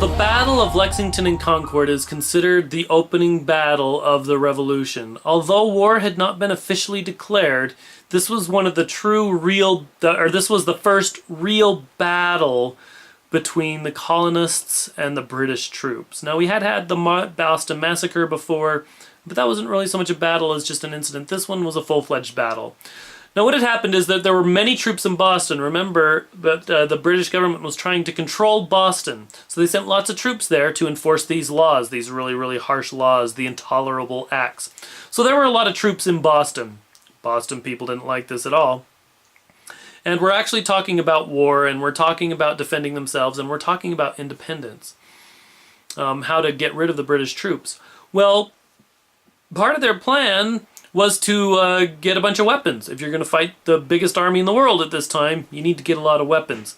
the Battle of Lexington and Concord is considered the opening battle of the Revolution. Although war had not been officially declared, this was one of the this was the first real battle between the colonists and the British troops. Now, we had the Boston Massacre before, but that wasn't really so much a battle as just an incident. This one was a full-fledged battle. Now, what had happened is that there were many troops in Boston. Remember that the British government was trying to control Boston. So they sent lots of troops there to enforce these laws, these really, really harsh laws, the intolerable acts. So there were a lot of troops in Boston. Boston people didn't like this at all. And we're actually talking about war, and we're talking about defending themselves, and we're talking about independence. How to get rid of the British troops. Well, part of their plan was to get a bunch of weapons. If you're going to fight the biggest army in the world at this time, you need to get a lot of weapons.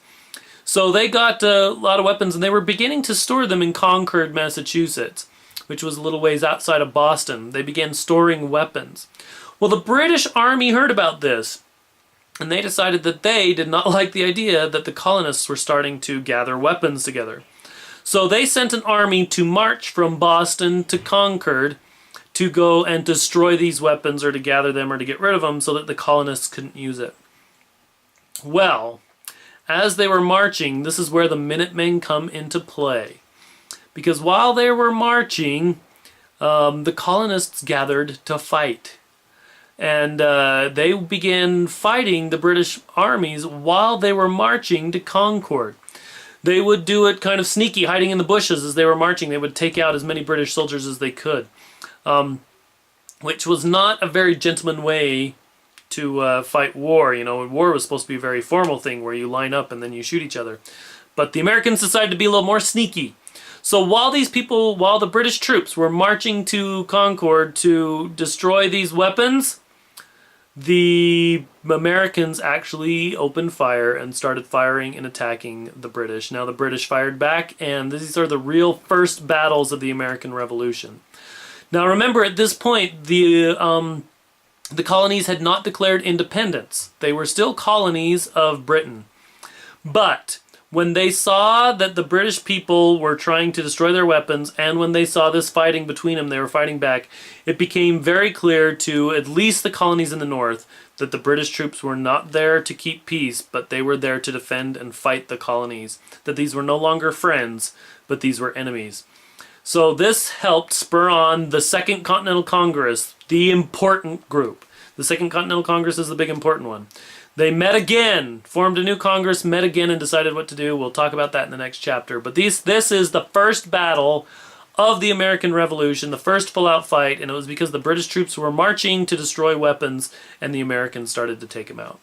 So they got a lot of weapons, and they were beginning to store them in Concord, Massachusetts, which was a little ways outside of Boston. They began storing weapons. Well, the British Army heard about this, and they decided that they did not like the idea that the colonists were starting to gather weapons together. So they sent an army to march from Boston to Concord to go and destroy these weapons, or to gather them, or to get rid of them so that the colonists couldn't use it. Well, as they were marching, this is where the Minutemen come into play. Because while they were marching, the colonists gathered to fight. And they began fighting the British armies while they were marching to Concord. They would do it kind of sneaky, hiding in the bushes as they were marching. They would take out as many British soldiers as they could. Which was not a very gentleman way to fight war. You know, war was supposed to be a very formal thing where you line up and then you shoot each other. But the Americans decided to be a little more sneaky. So while the British troops were marching to Concord to destroy these weapons, the Americans actually opened fire and started firing and attacking the British. Now the British fired back, and these are the real first battles of the American Revolution. Now remember, at this point, the colonies had not declared independence. They were still colonies of Britain. But when they saw that the British people were trying to destroy their weapons, and when they saw this fighting between them, they were fighting back, it became very clear to at least the colonies in the north that the British troops were not there to keep peace, but they were there to defend and fight the colonies. That these were no longer friends, but these were enemies. So this helped spur on the Second Continental Congress, the important group. The Second Continental Congress is the big important one. They met again, formed a new Congress, met again, and decided what to do. We'll talk about that in the next chapter. But this is the first battle of the American Revolution, the first full-out fight, and it was because the British troops were marching to destroy weapons, and the Americans started to take them out.